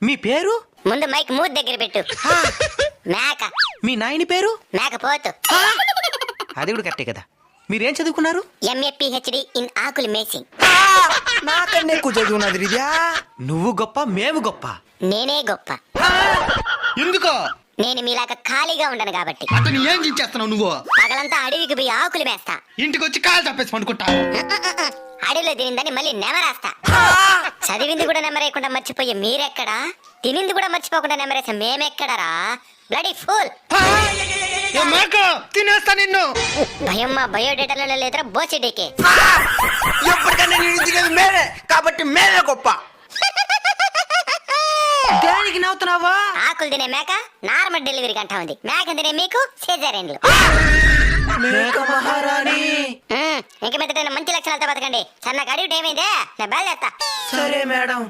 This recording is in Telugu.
మీ పేరు? ముందు మైక్ మూతి దగ్గర పెట్టు. మేక. మీ నాయని పేరు? మేకపోతు. అది కూడా కరెక్టే కదా. మీరేం చదువుకున్నారు? MA PhD ఇన్ ఆకులు మేసింగ్. నాకన్నా ఎక్కువ చదువున్నది రిద్యా. నువ్వు గొప్ప, మేము గొప్ప. నేనే గొప్ప. ఎందుకో? నేను మీలాగా ఖాళీగా ఉండను కాబట్టి. అతను ఏం చేస్తున్నావు నువ్వు? పగలంతా అడవికి పోయి ఆకులు మేస్తా. ఇంటికి వచ్చి కాలు తప్పేసి పండుకుంటా. అడవిలో తినిందని మళ్ళీ నెమరేస్తా. చదివింది కూడా నెమరేయకుండా మర్చిపోయి మీరెక్కడా? తినింది కూడా మర్చిపోకుండా నెమరేసా మేమెక్కడరా? Bloody fool. తినేస్తా నిన్ను. భయం మా బయోడేటాలో లేదురా బోసిడీకి. ఎప్పటికన్నా నేను తినేది మేమే కాబట్టి మేమే గొప్ప. దానికి నవ్వుతున్నావా? ఆకులు తినే మేక నార్మల్ డెలివరీ కంటా ఉంది. మేక తినే మీకు సిజేరియన్లు. మేక మహారాణి. ఇంక మీద మంచి లక్షణాలతో బతకండి. సన్నగా అడిగి టైం అయిందే, నేను బయలుదేరుతా. సరే మేడం.